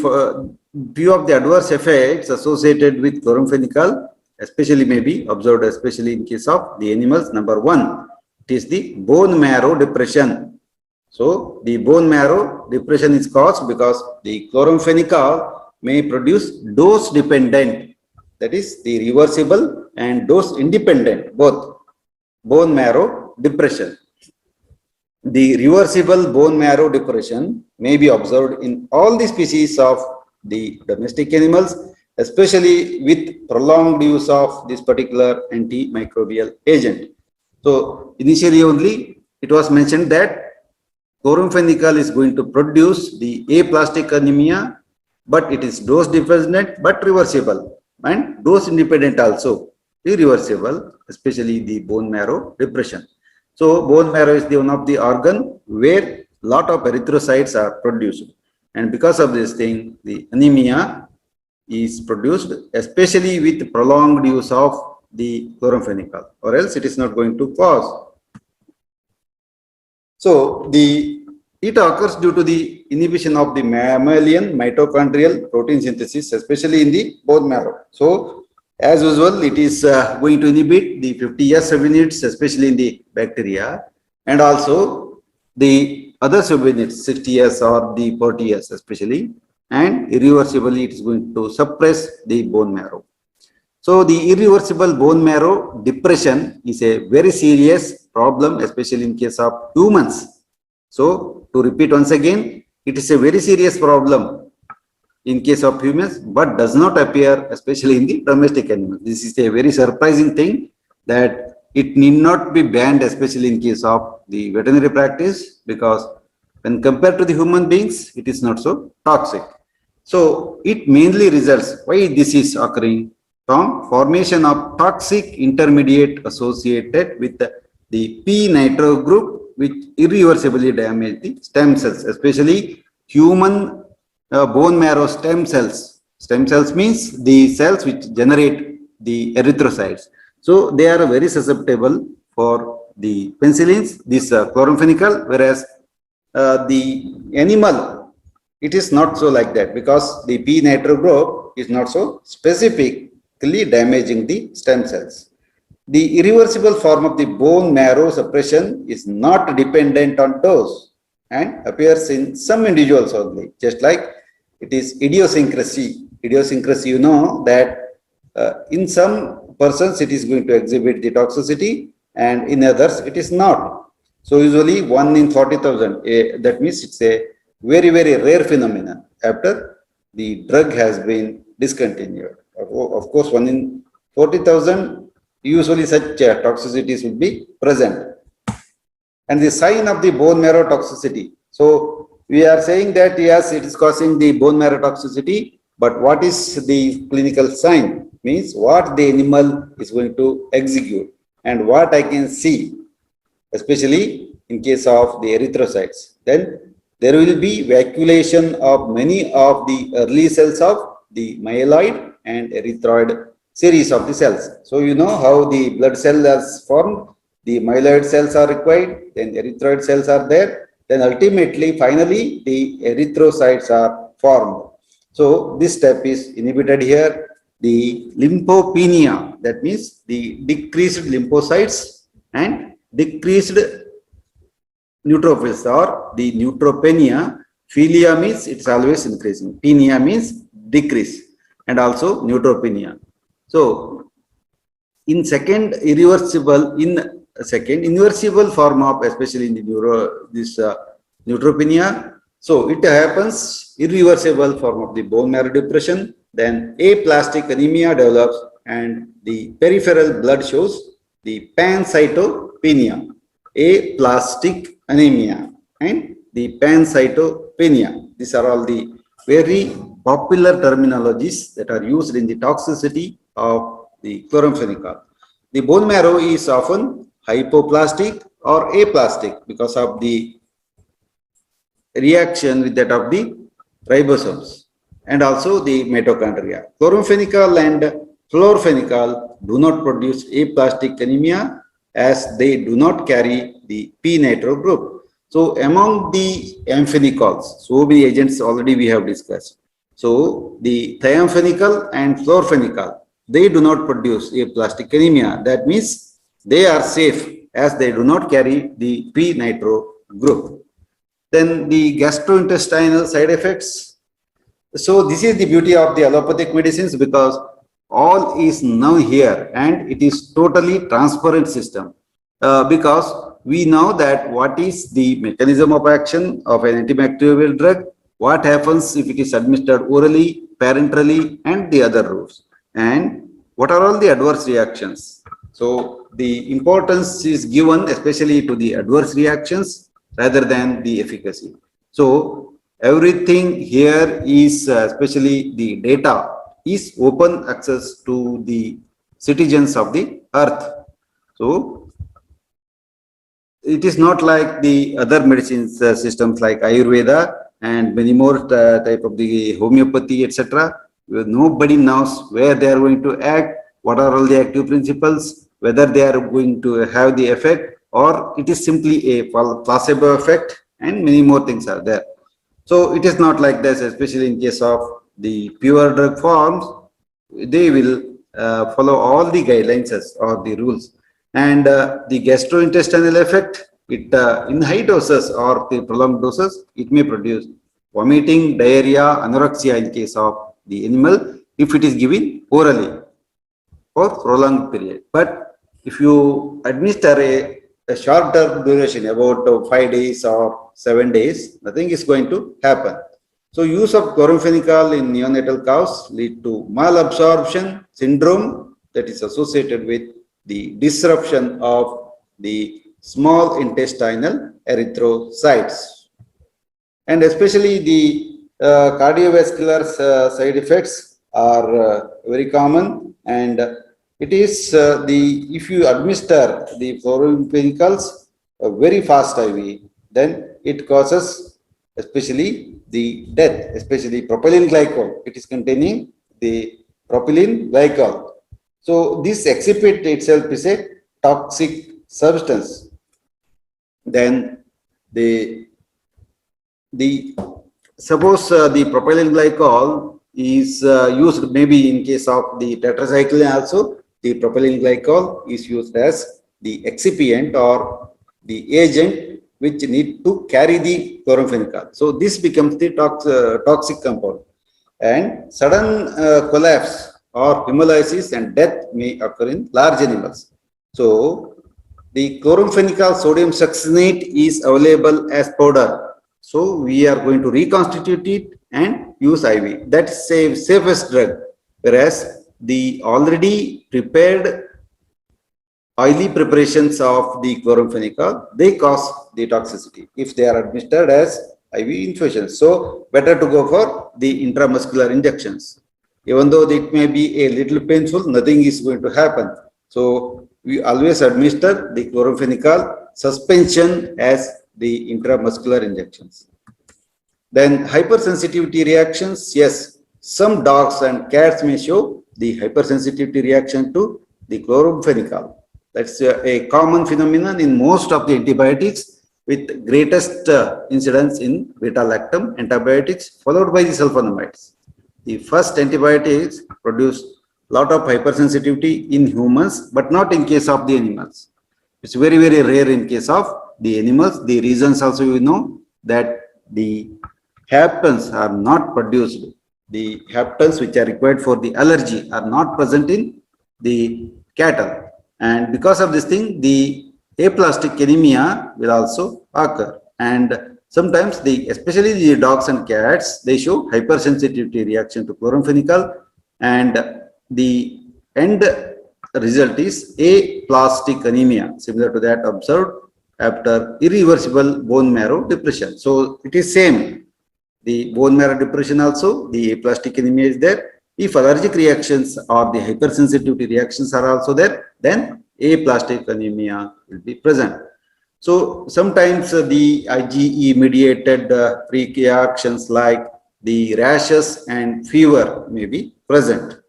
few of the adverse effects associated with chloramphenicol, especially may be observed, especially in case of the animals. Number one, it is the bone marrow depression. So the bone marrow depression is caused because the chloramphenicol may produce dose dependent, that is the reversible and dose independent, both bone marrow depression. The reversible bone marrow depression may be observed in all the species of the domestic animals, especially with prolonged use of this particular antimicrobial agent. So initially only it was mentioned that chloramphenicol is going to produce the aplastic anemia, but it is dose dependent but reversible, and dose independent also irreversible, especially the bone marrow depression. So bone marrow is the one of the organ where lot of erythrocytes are produced, and because of this thing, the anemia is produced, especially with prolonged use of the chloramphenicol, or else it is not going to cause. So it occurs due to the inhibition of the mammalian mitochondrial protein synthesis, especially in the bone marrow. So as usual, it is going to inhibit the 50S subunits, especially in the bacteria, and also the other subunits, 60S or the 40S especially, and irreversibly it is going to suppress the bone marrow. So the irreversible bone marrow depression is a very serious problem, especially in case of humans. So to repeat once again, it is a very serious problem in case of humans, but does not appear especially in the domestic animals. This is a very surprising thing, that it need not be banned, especially in case of the veterinary practice, because when compared to the human beings, it is not so toxic. So it mainly results, why this is occurring, from formation of toxic intermediate associated with the P-nitro group, which irreversibly damage the stem cells, especially human bone marrow stem cells. Stem cells means the cells which generate the erythrocytes. So they are very susceptible for the penicillins, this chloramphenicol, whereas the animal, it is not so like that, because the P-nitro group is not so specifically damaging the stem cells. The irreversible form of the bone marrow suppression is not dependent on dose and appears in some individuals only, just like it is idiosyncrasy. Idiosyncrasy, you know that in some persons it is going to exhibit the toxicity, and in others it is not. So usually 1 in 40,000, that means it's a very, very rare phenomenon after the drug has been discontinued. Of course, 1 in 40,000, usually such toxicities will be present. And the sign of the bone marrow toxicity. So we are saying that yes, it is causing the bone marrow toxicity, but what is the clinical sign? Means what the animal is going to execute, and what I can see, especially in case of the erythrocytes. Then there will be vacuolation of many of the early cells of the myeloid and erythroid series of the cells. So you know how the blood cell is formed, the myeloid cells are required, then erythroid cells are there, then ultimately, finally, the erythrocytes are formed. So this step is inhibited here. The lymphopenia, that means the decreased lymphocytes and decreased neutrophils, or the neutropenia. Philia means it's always increasing. Penia means decrease, and also neutropenia. So in second irreversible, in second irreversible form of, especially in the Neutropenia. So it happens irreversible form of the bone marrow depression. Then aplastic anemia develops and the peripheral blood shows the pancytopenia. Aplastic anemia and the pancytopenia. These are all the very popular terminologies that are used in the toxicity of the chloramphenicol. The bone marrow is often hypoplastic or aplastic because of the reaction with that of the ribosomes and also the mitochondria. Chloramphenicol and fluorphenicol do not produce aplastic anemia as they do not carry the p-nitro group. So among the amphenicols, so many agents already we have discussed. So the thiamphenicol and fluorphenicol, they do not produce aplastic anemia. That means they are safe as they do not carry the p-nitro group. Then the gastrointestinal side effects. So this is the beauty of the allopathic medicines because all is now here and it is totally transparent system because we know that what is the mechanism of action of an antimicrobial drug, what happens if it is administered orally, parenterally, and the other routes, and what are all the adverse reactions. So the importance is given especially to the adverse reactions rather than the efficacy. So everything here is especially the data is open access to the citizens of the earth. So it is not like the other medicines systems like Ayurveda and many more type of the homeopathy, etc. Nobody knows where they are going to act, what are all the active principles, whether they are going to have the effect or it is simply a placebo effect, and many more things are there. So it is not like this, especially in case of the pure drug forms, they will follow all the guidelines or the rules. And the gastrointestinal effect, it in high doses or the prolonged doses, it may produce vomiting, diarrhea, anorexia in case of the animal if it is given orally for prolonged period. But if you administer a short-term duration, about 5 days or 7 days, nothing is going to happen. So use of chloramphenicol in neonatal cows lead to malabsorption syndrome that is associated with the disruption of the small intestinal erythrocytes. And especially the cardiovascular side effects are very common, and it is if you administer the chloramphenicals very fast IV, then it causes especially the death, especially propylene glycol. It is containing the propylene glycol. So this excipient itself is a toxic substance. Then the suppose the propylene glycol is used maybe in case of the tetracycline also, the propylene glycol is used as the excipient or the agent which need to carry the chloramphenicol. So this becomes the toxic compound, and sudden collapse or hemolysis and death may occur in large animals. So the chloramphenicol sodium succinate is available as powder. So we are going to reconstitute it and use IV. That's safest drug, whereas the already prepared oily preparations of the chloramphenicol, they cause the toxicity if they are administered as IV infusions. So better to go for the intramuscular injections. Even though it may be a little painful, nothing is going to happen. So we always administer the chloramphenicol suspension as the intramuscular injections. Then hypersensitivity reactions, yes, some dogs and cats may show the hypersensitivity reaction to the chloramphenicol. That's a common phenomenon in most of the antibiotics, with greatest incidence in beta-lactam antibiotics, followed by the sulfonamides. The first antibiotics produce a lot of hypersensitivity in humans, but not in case of the animals. It's very, very rare in case of the animals. The reasons also we know that the haptens are not produced. The haptens which are required for the allergy are not present in the cattle. And because of this thing, the aplastic anemia will also occur. And Sometimes especially the dogs and cats, they show hypersensitivity reaction to chloramphenicol, and the end result is aplastic anemia, similar to that observed after irreversible bone marrow depression. So it is same. The bone marrow depression also, the aplastic anemia is there. If allergic reactions or the hypersensitivity reactions are also there, then aplastic anemia will be present. So sometimes the IgE mediated reactions like the rashes and fever may be present.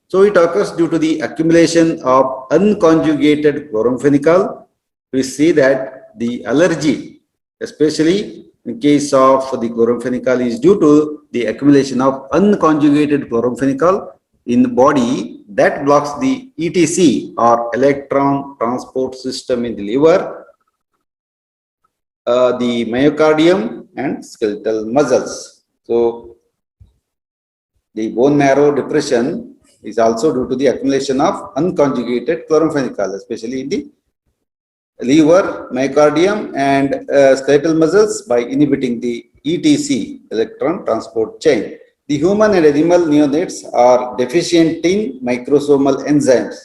So it occurs due to the accumulation of unconjugated chloramphenicol. We see that the allergy, especially in case of the chloramphenicol, is due to the accumulation of unconjugated chloramphenicol in the body that blocks the ETC or electron transport system in the liver, the myocardium and skeletal muscles. So the bone marrow depression is also due to the accumulation of unconjugated chloramphenicol, especially in the liver, myocardium and skeletal muscles by inhibiting the ETC, electron transport chain. The human and animal neonates are deficient in microsomal enzymes.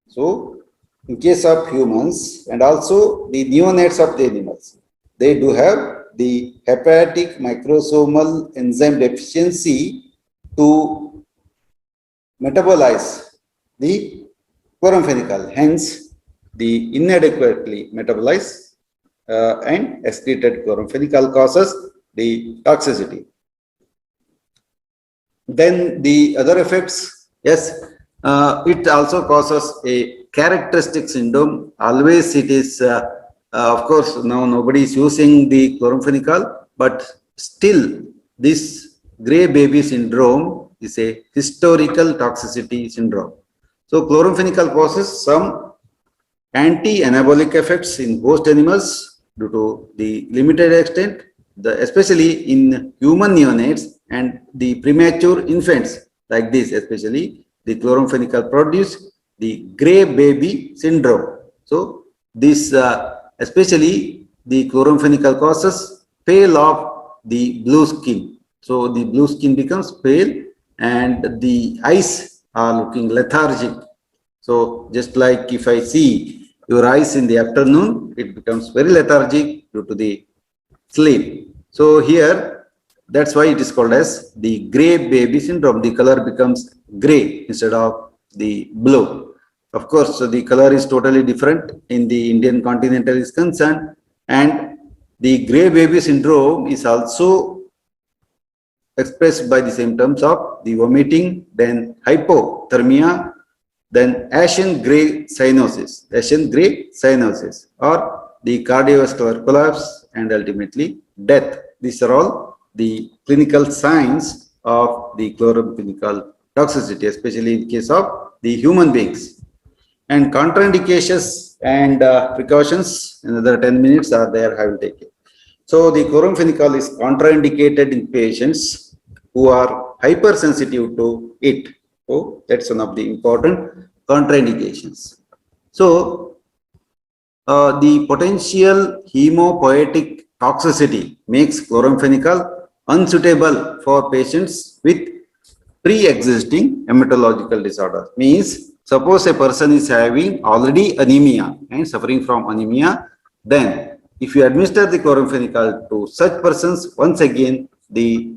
So in case of humans and also the neonates of the animals, they do have the hepatic microsomal enzyme deficiency to metabolize the chloramphenicol. Hence, the inadequately metabolized and excreted chloramphenicol causes the toxicity. Then the other effects, yes, it also causes a characteristic syndrome. Always it is of course, now nobody is using the chloramphenicol, but still this gray baby syndrome is a historical toxicity syndrome. So chloramphenicol causes some anti-anabolic effects in host animals due to the limited extent, especially in human neonates and the premature infants like this, especially the chloramphenicol produce the gray baby syndrome. So this especially the chloramphenicol causes pale of the blue skin. So the blue skin becomes pale and the eyes are looking lethargic. So just like if I see your eyes in the afternoon, it becomes very lethargic due to the sleep. So here, that's why it is called as the gray baby syndrome. The color becomes gray instead of the blue. Of course, the color is totally different in the Indian continental is concerned, and the gray baby syndrome is also expressed by the symptoms of the vomiting, then hypothermia, then ashen gray cyanosis, or the cardiovascular collapse, and ultimately death. These are all the clinical signs of the chloramphenicol toxicity, especially in case of the human beings. And contraindications and precautions, another 10 minutes are there, I will take it. So the chloramphenicol is contraindicated in patients who are hypersensitive to it. So that's one of the important contraindications. So the potential hemopoietic toxicity makes chloramphenicol unsuitable for patients with pre-existing hematological disorders. Means suppose a person is having already anemia and suffering from anemia, then if you administer the chloramphenicol to such persons, once again the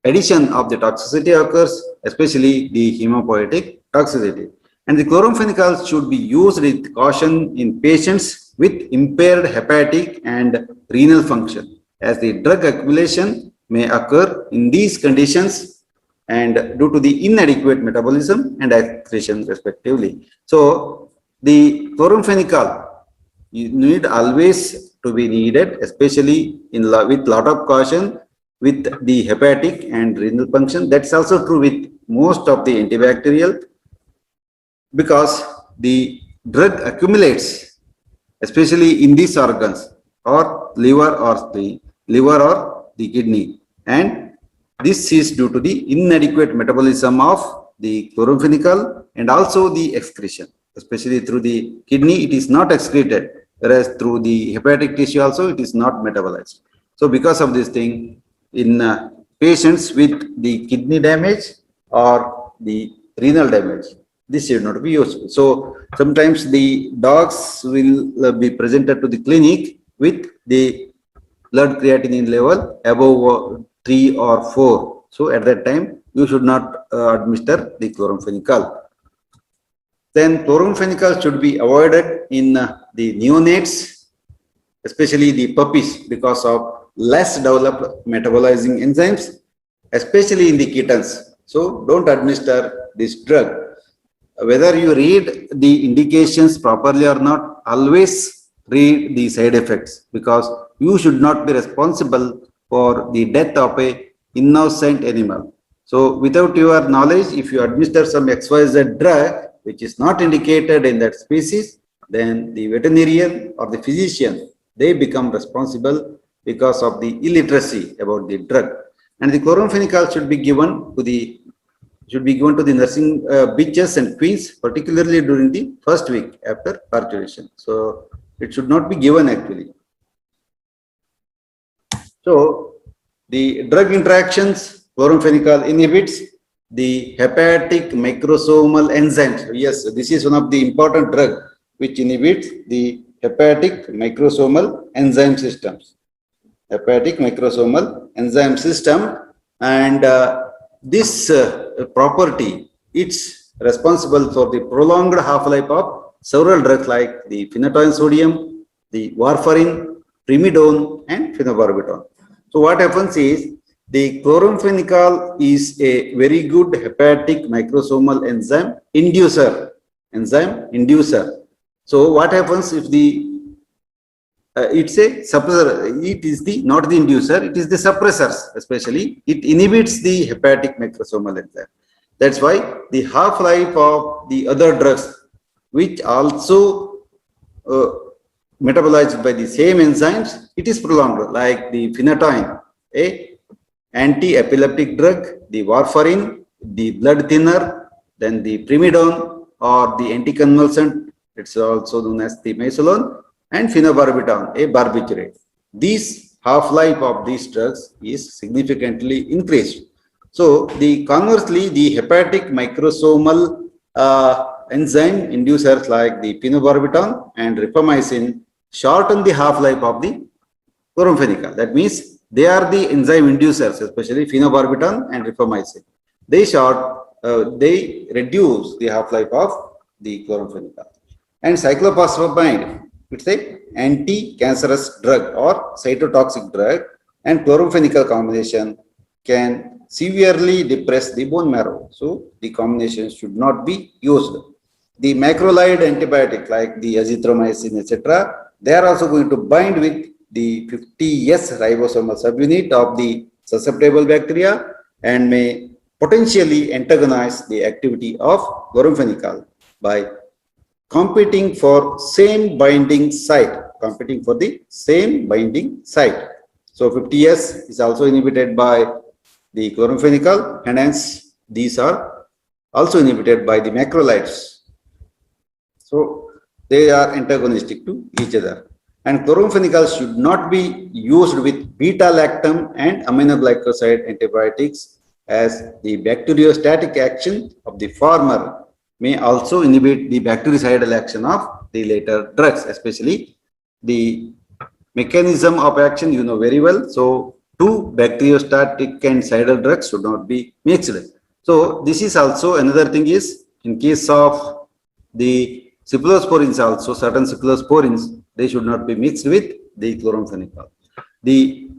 addition of the toxicity occurs, especially the hemopoietic toxicity. And the chloramphenicol should be used with caution in patients with impaired hepatic and renal function, as the drug accumulation may occur in these conditions and due to the inadequate metabolism and excretion respectively. So the chloramphenicol you need always to be needed, especially with lot of caution with the hepatic and renal function. That's also true with most of the antibacterial, because the drug accumulates especially in these organs or liver or the kidney, and this is due to the inadequate metabolism of the chloramphenicol and also the excretion. Especially through the kidney it is not excreted, whereas through the hepatic tissue also it is not metabolized. So because of this thing, in patients with the kidney damage or the renal damage, this should not be used. So sometimes the dogs will be presented to the clinic with the blood creatinine level above 3 or 4. So at that time, you should not administer the chloramphenicol. Then chloramphenicol should be avoided in the neonates, especially the puppies, because of less developed metabolizing enzymes, especially in the kittens. So don't administer this drug. Whether you read the indications properly or not, always read the side effects, because you should not be responsible for the death of a innocent animal. So without your knowledge, if you administer some XYZ drug which is not indicated in that species, then the veterinarian or the physician, they become responsible because of the illiteracy about the drug. And the chloramphenicol should be given to the nursing bitches and queens, particularly during the first week after parturition. So it should not be given actually. So the drug interactions, chloramphenicol inhibits the hepatic macrosomal enzymes. Yes, this is one of the important drug which inhibits the hepatic macrosomal enzyme systems. Hepatic macrosomal enzyme system, and this property, it's responsible for the prolonged half-life of several drugs like the phenytoin sodium, the warfarin, primidone, and phenobarbital. So what happens is the chloramphenicol is a very good hepatic macrosomal enzyme inducer. So what happens if the it's a suppressor, it is the not the inducer, it is the suppressors, especially it inhibits the hepatic macrosomal enzyme. That's why the half-life of the other drugs which also metabolized by the same enzymes, it is prolonged, like the phenytoin, a anti-epileptic drug, the warfarin, the blood thinner, then the primidone or the anticonvulsant, it's also known as the mesalone, and phenobarbital, a barbiturate. These half-life of these drugs is significantly increased. So the conversely, the hepatic macrosomal enzyme inducers like the phenobarbital and rifamycin shorten the half-life of the chloramphenicol. That means they are the enzyme inducers, especially phenobarbital and rifamycin. They reduce the half-life of the chloramphenicol. And cyclophosphamide, it's a anti-cancerous drug or cytotoxic drug, and chloramphenicol combination can severely depress the bone marrow. So the combination should not be used. The macrolide antibiotic like the azithromycin, etc., they are also going to bind with the 50S ribosomal subunit of the susceptible bacteria and may potentially antagonize the activity of chloramphenicol by competing for same binding site, So 50S is also inhibited by the chloramphenicol, and hence these are also inhibited by the macrolides. So they are antagonistic to each other. And chloramphenicol should not be used with beta-lactam and aminoglycoside antibiotics, as the bacteriostatic action of the former may also inhibit the bactericidal action of the later drugs, especially the mechanism of action you know very well. So two bacteriostatic and cidal drugs should not be mixed. So this is also another thing is in case of the cephalosporins also, certain cephalosporins, they should not be mixed with the chloramphenicol. The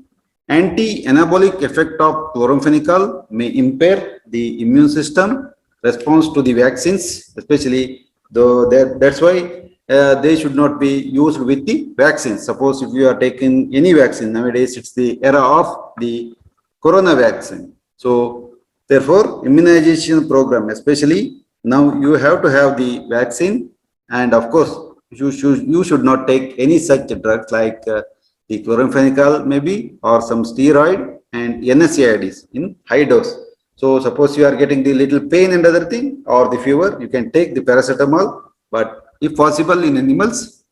anti-anabolic effect of chloramphenicol may impair the immune system response to the vaccines, especially though that's why they should not be used with the vaccines. Suppose if you are taking any vaccine nowadays, it's the era of the corona vaccine. So therefore, immunization program, especially now you have to have the vaccine, and of course you should not take any such drugs like the chloramphenicol maybe or some steroid and NSAIDs in high dose. So suppose you are getting the little pain and other thing or the fever, you can take the paracetamol, but if possible in animals,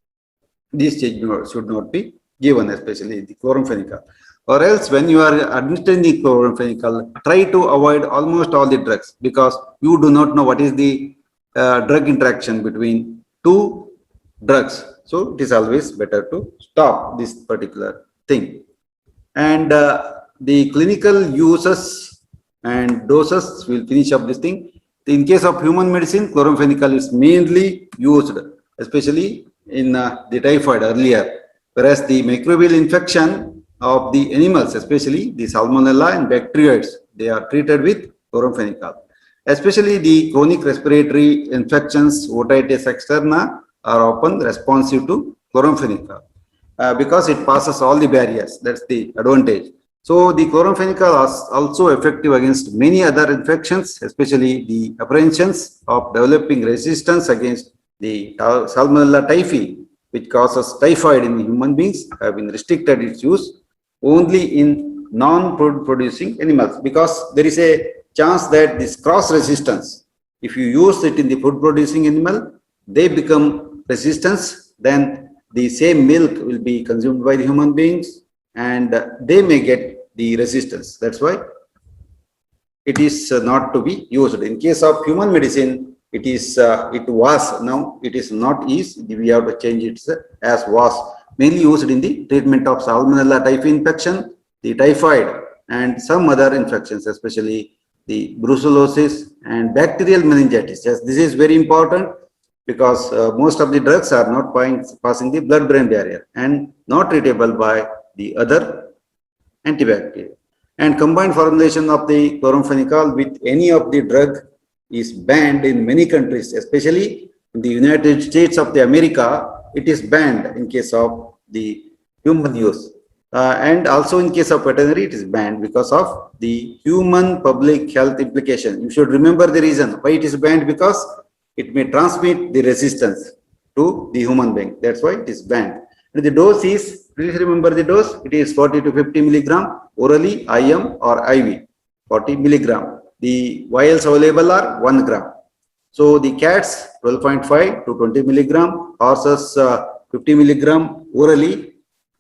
these should not be given, especially the chloramphenicol. Or else when you are administering the chloramphenicol, try to avoid almost all the drugs because you do not know what is the drug interaction between two drugs. So it is always better to stop this particular thing. And the clinical uses and doses will finish up this thing. In case of human medicine, chloramphenicol is mainly used, especially in the typhoid earlier, whereas the microbial infection of the animals, especially the salmonella and bacterioids, they are treated with chloramphenicol. Especially the chronic respiratory infections, otitis externa, are often responsive to chloramphenicol because it passes all the barriers. That's the advantage. So the chloramphenicol is also effective against many other infections, especially the apprehensions of developing resistance against the Salmonella typhi, which causes typhoid in human beings, have been restricted its use only in non-food producing animals because there is a chance that this cross resistance, if you use it in the food producing animal, they become resistance, then the same milk will be consumed by the human beings and they may get the resistance. That's why it is not to be used. In case of human medicine, it is, it was, now it is not is, we have to change it as was, mainly used in the treatment of Salmonella typhi infection, the typhoid and some other infections, especially the brucellosis and bacterial meningitis. Yes, this is very important because most of the drugs are not passing the blood-brain barrier and not treatable by the other antibacterial. And combined formulation of the chloramphenicol with any of the drug is banned in many countries, especially in the United States of the America. It is banned in case of the human use. And also in case of veterinary, it is banned because of the human public health implication. You should remember the reason why it is banned, because it may transmit the resistance to the human being. That's why it is banned. And the dose is, please remember the dose, it is 40 to 50 milligram orally, IM or IV, 40 milligram. The vials available are 1 gram. So the cats 12.5 to 20 milligram, horses 50 milligram orally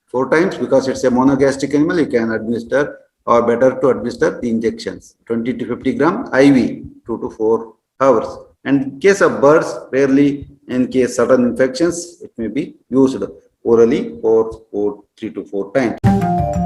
4 times, because it's a monogastric animal, you can administer, or better to administer the injections 20 to 50 gram IV 2 to 4 hours. And in case of birds, rarely, in case certain infections, it may be used orally for 3 to 4 times.